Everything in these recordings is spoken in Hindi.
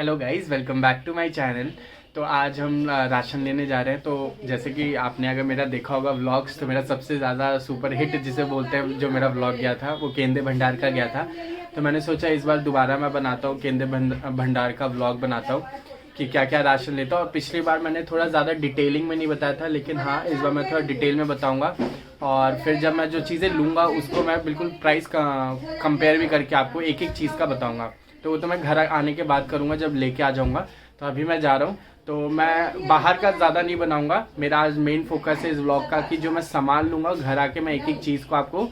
Hello guys, welcome back to my channel. तो आज हम राशन लेने जा रहे हैं। तो जैसे कि आपने अगर मेरा देखा होगा व्लॉग्स, तो मेरा सबसे ज़्यादा सुपर हिट जिसे बोलते हैं जो मेरा व्लॉग गया था वो केंद्र भंडार का गया था। तो मैंने सोचा इस बार दोबारा मैं बनाता हूँ, केंद्र भंडार का व्लॉग बनाता हूँ कि क्या क्या राशन लेता हूँ। और पिछली बार मैंने थोड़ा ज़्यादा डिटेलिंग में नहीं बताया था, लेकिन हाँ इस बार मैं थोड़ा डिटेल में बताऊँगा। और फिर जब मैं जो चीज़ें लूँगा उसको मैं बिल्कुल प्राइस का कंपेयर भी करके आपको एक एक चीज़ का बताऊँगा। तो वो तो मैं घर आने के बाद करूँगा जब लेके आ जाऊँगा। तो अभी मैं जा रहा हूँ, तो मैं बाहर का ज़्यादा नहीं बनाऊँगा। मेरा आज मेन फोकस है इस व्लॉग का कि जो मैं सामान लूँगा घर आके मैं एक एक चीज़ को आपको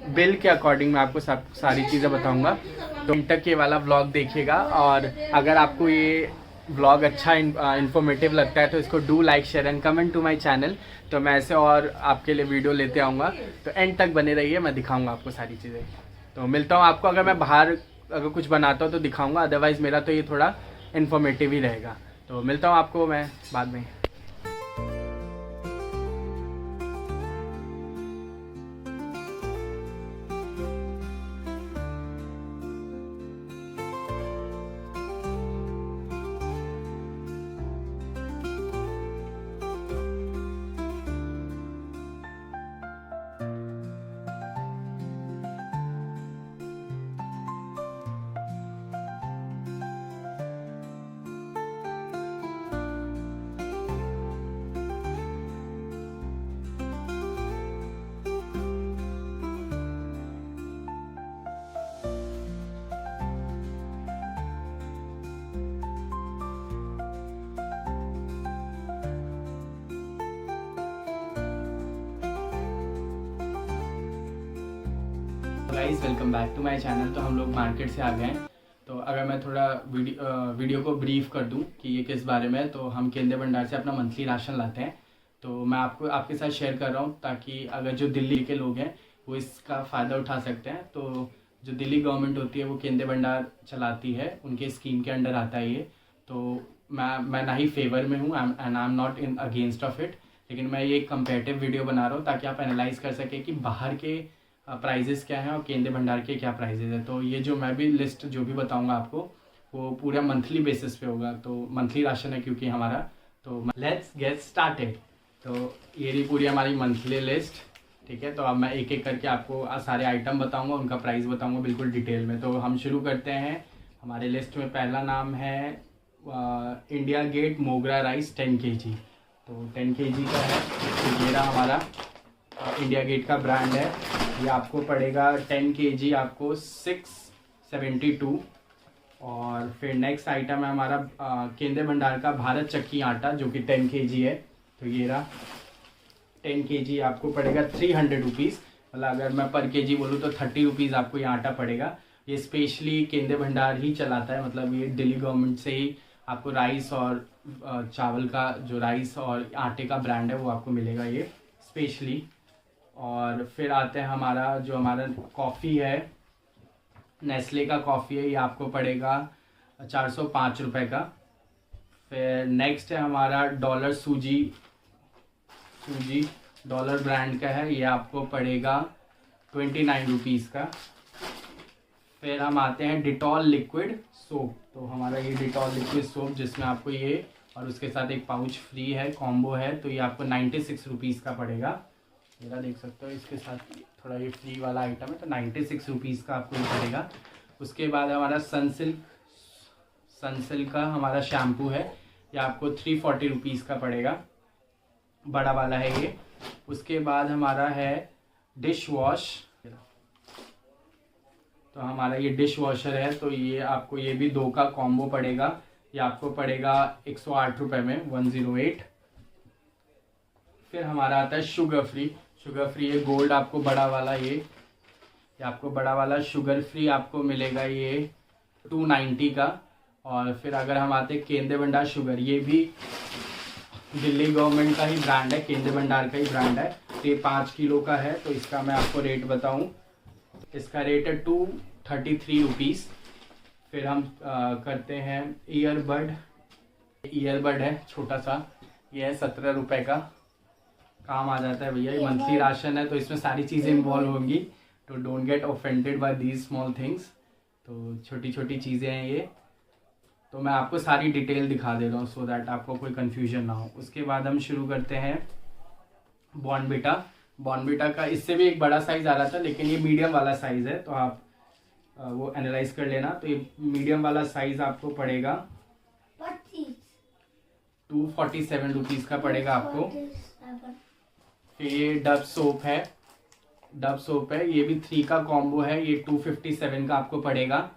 बिल के अकॉर्डिंग मैं आपको सारी चीज़ें बताऊँगा। तो इन तक ये वाला व्लॉग देखिएगा। और अगर आपको ये व्लॉग अच्छा इन्फॉर्मेटिव लगता है तो इसको do like share and comment to my channel. तो मैं ऐसे और आपके लिए वीडियो लेते आऊँगा, तो एंड तक बने रहिए, मैं दिखाऊँगा आपको सारी चीज़ें। तो मिलता हूँ आपको, अगर मैं बाहर अगर कुछ बनाता हूँ तो दिखाऊंगा, अदरवाइज़ मेरा तो ये थोड़ा इन्फॉर्मेटिव ही रहेगा। तो मिलता हूँ आपको मैं बाद में। Guys, welcome back to my channel. तो हम लोग मार्केट से आ गए हैं। तो अगर मैं थोड़ा वीडियो को ब्रीफ कर दूं कि ये किस बारे में है, तो हम केंद्र भंडार से अपना मंथली राशन लाते हैं। तो मैं आपके साथ शेयर कर रहा हूं ताकि अगर जो दिल्ली के लोग हैं वो इसका फ़ायदा उठा सकते हैं। तो जो दिल्ली गवर्नमेंट होती है वो केंद्र भंडार चलाती है, उनके स्कीम के अंडर आता है ये। तो मैं ना ही फेवर में हूँ and I am not in against of it, लेकिन मैं ये एक कंपेरेटिव वीडियो बना रहा हूँ ताकि आप एनालाइज कर सकें कि बाहर के प्राइजेस क्या हैं और केंद्र भंडार के क्या प्राइजेस हैं। तो ये जो मैं भी लिस्ट जो भी बताऊंगा आपको वो पूरा मंथली बेसिस पे होगा। तो मंथली राशन है क्योंकि हमारा। तो लेट्स गेट स्टार्टेड। तो ये रही पूरी हमारी मंथली लिस्ट, ठीक है। तो अब मैं एक एक करके आपको सारे आइटम बताऊंगा, उनका प्राइस बताऊंगा बिल्कुल डिटेल में। तो हम शुरू करते हैं। हमारे लिस्ट में पहला नाम है इंडिया गेट मोगरा राइस 10 kg। तो 10 kg का है। तो ये रहा हमारा इंडिया गेट का ब्रांड है। ये आपको पड़ेगा 10 kg आपको 672। और फिर नेक्स्ट आइटम है हमारा केंद्र भंडार का भारत चक्की आटा जो कि 10 kg है। तो ये रहा 10 kg आपको पड़ेगा 300 रुपीज़। मतलब अगर मैं पर केजी बोलूँ तो 30 रुपीज़ आपको ये आटा पड़ेगा। ये स्पेशली केंद्र भंडार ही चलाता है, मतलब ये दिल्ली गवर्नमेंट से ही आपको राइस और चावल का जो राइस और आटे का ब्रांड है वो आपको मिलेगा ये स्पेशली। और फिर आते हैं हमारा कॉफ़ी है, नेस्ले का कॉफ़ी है, ये आपको पड़ेगा 405 रुपये का। फिर नेक्स्ट है हमारा डॉलर सूजी डॉलर ब्रांड का है, ये आपको पड़ेगा 29 रुपीज़ का। फिर हम आते हैं डिटॉल लिक्विड सोप। तो हमारा ये डिटॉल लिक्विड सोप जिसमें आपको ये और उसके साथ एक पाउच फ्री है, कॉम्बो है, तो ये आपको 96 रुपीज़ का पड़ेगा। मेरा देख सकते हो इसके साथ थोड़ा ये फ्री वाला आइटम है, तो 96 रुपीज़ का आपको ये पड़ेगा। उसके बाद हमारा सनसिल्क का हमारा शैम्पू है, ये आपको 340 रुपीज़ का पड़ेगा, बड़ा वाला है ये। उसके बाद हमारा है डिश वॉश। तो हमारा ये डिश वॉशर है, तो ये आपको ये भी 2 का कॉम्बो पड़ेगा, ये आपको पड़ेगा 108 रुपये में 108। फिर हमारा आता है शुगर फ्री ये गोल्ड आपको बड़ा वाला ये आपको बड़ा वाला शुगर फ्री आपको मिलेगा ये 290 का। और फिर अगर हम आते हैं केंद्र भंडार शुगर, ये भी दिल्ली गवर्नमेंट का ही ब्रांड है, केंद्र भंडार का ही ब्रांड है। तो ये 5 किलो का है, तो इसका मैं आपको रेट बताऊं, इसका रेट है 233 रुपीज़। फिर हम करते हैं ईयरबड है छोटा सा, ये है 17 रुपये का, काम आ जाता है भैया। ये मंथली राशन है तो इसमें सारी चीज़ें इन्वॉल्व होंगी, तो don't get offended by these small things. तो छोटी छोटी चीज़ें हैं ये। तो मैं आपको सारी डिटेल दिखा दे रहा हूँ सो दैट आपको कोई कन्फ्यूजन ना हो। उसके बाद हम शुरू करते हैं बॉर्नविटा। बॉर्नविटा का इससे भी एक बड़ा साइज़ आ रहा था, लेकिन ये मीडियम वाला साइज़ है, तो आप वो एनालाइज कर लेना। तो ये मीडियम वाला साइज़ आपको पड़ेगा 247 रुपीज़ का पड़ेगा आपको। फिर ये डब सोप है, ये भी 3 का कॉम्बो है, ये 257 का आपको पड़ेगा।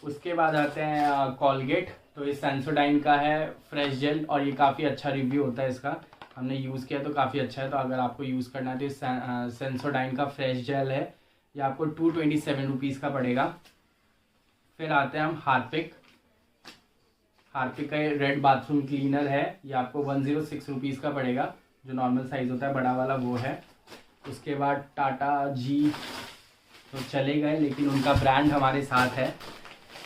उसके बाद आते हैं कॉलगेट। तो ये सेंसोडाइन का है फ्रेश जेल, और ये काफ़ी अच्छा रिव्यू होता है इसका, हमने यूज़ किया तो काफ़ी अच्छा है। तो अगर आपको यूज़ करना है तो सेंसोडाइन का फ्रेश जेल है, ये आपको 227 रुपीज़ का पड़ेगा। फिर आते हैं हम हार्पिक का ये रेड बाथरूम क्लीनर है, ये आपको 106 रुपीज़ का पड़ेगा, जो नॉर्मल साइज़ होता है बड़ा वाला वो है। उसके बाद टाटा जी तो चले गए, लेकिन उनका ब्रांड हमारे साथ है,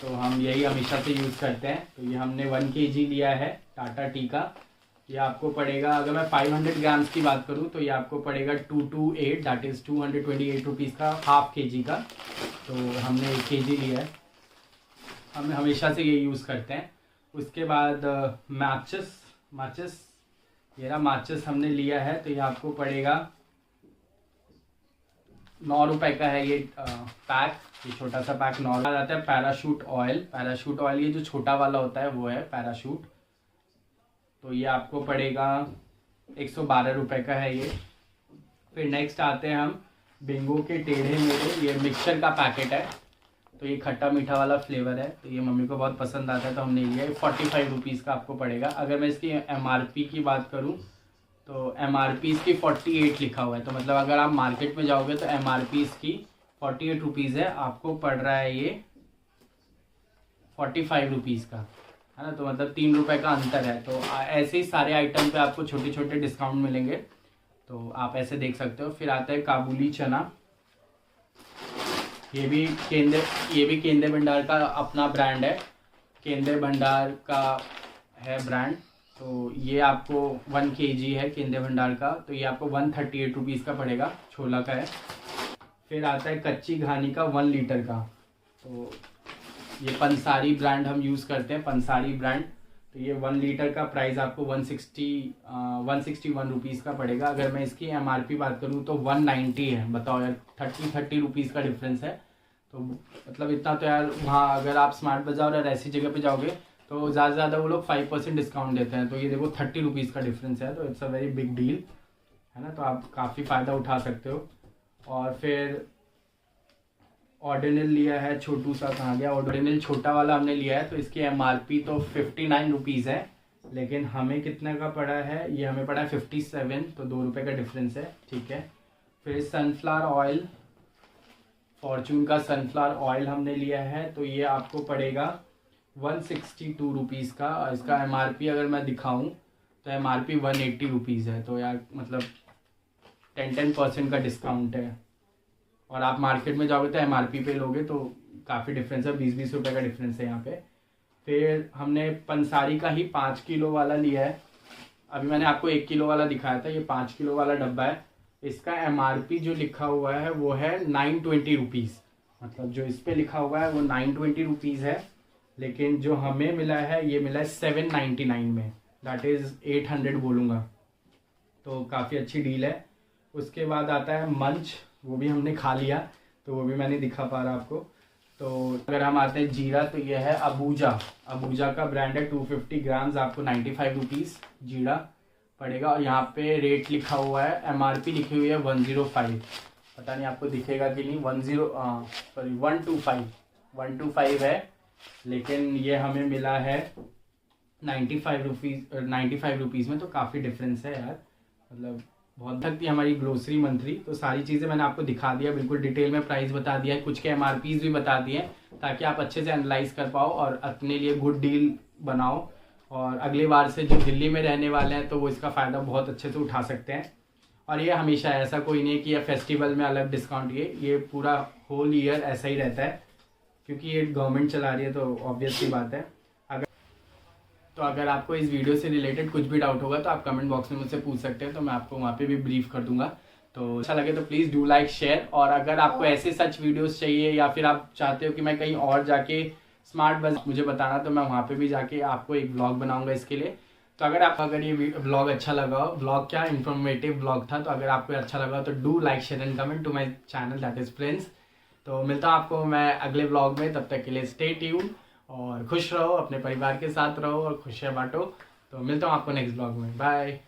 तो हम यही हमेशा से यूज़ करते हैं। तो ये हमने 1 kg लिया है टाटा टी का, ये आपको पड़ेगा, अगर मैं 500 ग्राम्स की बात करूँ तो ये आपको पड़ेगा 228, दैट इज़ 228 रुपीज़ का, हाफ kg का। तो हमने 1 kg लिया है, हम हमेशा से ये यूज़ करते हैं। उसके बाद माचिस ये रहा माचिस हमने लिया है, तो ये आपको पड़ेगा 9 रुपये का है ये पैक, ये छोटा सा पैक 9 रुपये आता है। पैराशूट ऑयल ये जो छोटा वाला होता है वो है पैराशूट, तो ये आपको पड़ेगा 112 रुपये का है ये। फिर नेक्स्ट आते हैं हम बिंगो के टेढ़े मेढ़े, ये मिक्सचर का पैकेट है, तो ये खट्टा मीठा वाला फ्लेवर है, तो ये मम्मी को बहुत पसंद आता है तो हमने लिया है। 45 रुपीज़ का आपको पड़ेगा। अगर मैं इसकी MRP की बात करूँ तो MRP इसकी 48 लिखा हुआ है, तो मतलब अगर आप मार्केट में जाओगे तो MRP इसकी 48 रुपीज़ है, आपको पड़ रहा है ये 45 रुपीज़ का, है ना। तो मतलब 3 रुपये का अंतर है। तो ऐसे ही सारे आइटम पे आपको छोटे छोटे डिस्काउंट मिलेंगे, तो आप ऐसे देख सकते हो। फिर आता है काबुली चना, ये भी केंद्र भंडार का अपना ब्रांड है, केंद्र भंडार का है ब्रांड। तो ये आपको 1 kg है केंद्र भंडार का, तो ये आपको 138 रुपीज़ का पड़ेगा, छोला का है। फिर आता है कच्ची घानी का 1 लीटर का, तो ये पंसारी ब्रांड हम यूज़ करते हैं, पंसारी ब्रांड। तो ये 1 लीटर का प्राइस आपको 161 रुपीज़ का पड़ेगा। अगर मैं इसकी MRP बात करूँ तो 190 है, बताओ यार, 30 रुपीज़ का डिफरेंस है। तो मतलब इतना तो यार, वहाँ अगर आप स्मार्ट बाज़ार और ऐसी जगह पे जाओगे तो ज़्यादा से ज़्यादा वो लोग 5% डिस्काउंट देते हैं, तो ये देखो 30 रुपीज़ का डिफरेंस है, तो it's a very big deal, है ना। तो आप काफ़ी फ़ायदा उठा सकते हो। और फिर ऑर्डिनल लिया है, छोटू सा कहाँ गया, ऑर्डिनल छोटा वाला हमने लिया है, तो इसकी MRP तो 59 रुपीज़ है, लेकिन हमें कितने का पड़ा है, ये हमें पड़ा है 57, तो 2 रुपये का डिफरेंस है, ठीक है। फिर सनफ्लावर ऑयल, फॉर्चून का सनफ्लावर ऑयल हमने लिया है, तो ये आपको पड़ेगा 162 रुपीज़ का। इसका MRP अगर मैं दिखाऊं तो MRP 180 रुपीज़ है, तो यार मतलब 10% का डिस्काउंट है। और आप मार्केट में जाओगे तो MRP पे लोगे तो काफ़ी डिफरेंस है, 20 रुपये का डिफरेंस है यहाँ पे। फिर हमने पंसारी का ही 5 किलो वाला लिया है, अभी मैंने आपको 1 किलो वाला दिखाया था, ये 5 किलो वाला डब्बा है। इसका MRP जो लिखा हुआ है वो है 920 रुपीज़, मतलब जो इस पर लिखा हुआ है वो 920 रुपीज़ है, लेकिन जो हमें मिला है ये मिला है 799 में, दैट इज़ 800 बोलूँगा, तो काफ़ी अच्छी डील है। उसके बाद आता है मंच, वो भी हमने खा लिया, तो वो भी मैं नहीं दिखा पा रहा आपको। तो अगर हम आते हैं जीरा, तो ये है अबूजा का ब्रांड है, 250 ग्राम्स आपको 95 रुपीज़ जीरा पड़ेगा। और यहाँ पे रेट लिखा हुआ है, MRP लिखी हुई है 105, पता नहीं आपको दिखेगा कि नहीं, 125 है, लेकिन ये हमें मिला है 95 रुपीज़ में, तो काफ़ी डिफरेंस है यार, मतलब बहुत थी हमारी ग्रोसरी मंथली। तो सारी चीज़ें मैंने आपको दिखा दिया, बिल्कुल डिटेल में प्राइस बता दिया है, कुछ के MRPs भी बता दिए, ताकि आप अच्छे से एनालाइज कर पाओ और अपने लिए गुड डील बनाओ। और अगली बार से जो दिल्ली में रहने वाले हैं तो वो इसका फ़ायदा बहुत अच्छे से उठा सकते हैं। और ये हमेशा, ऐसा कोई नहीं है कि ये फेस्टिवल में अलग डिस्काउंट, ये पूरा होल ईयर ऐसा ही रहता है, क्योंकि ये गवर्नमेंट चला रही है, तो ऑब्वियस सी बात है। अगर आपको इस वीडियो से रिलेटेड कुछ भी डाउट होगा तो आप कमेंट बॉक्स में मुझसे पूछ सकते हैं, तो मैं आपको वहाँ पे भी ब्रीफ कर दूंगा। तो अच्छा लगे तो प्लीज़ डू लाइक शेयर, और अगर आपको ऐसे सच वीडियोस चाहिए या फिर आप चाहते हो कि मैं कहीं और जाके स्मार्ट बाज़ार मुझे बताना, तो मैं वहाँ पे भी जाके आपको एक ब्लॉग बनाऊंगा इसके लिए। तो अगर ये ब्लॉग अच्छा लगा हो, ब्लॉग क्या इन्फॉर्मेटिव ब्लॉग था, तो अगर आपको अच्छा लगा हो तो do like share and comment to my channel that is friends. तो मिलता हूँ आपको मैं अगले ब्लॉग में, तब तक के लिए स्टे ट्यून और खुश रहो, अपने परिवार के साथ रहो और खुशियाँ बांटो। तो मिलता हूँ आपको नेक्स्ट ब्लॉग में, बाय।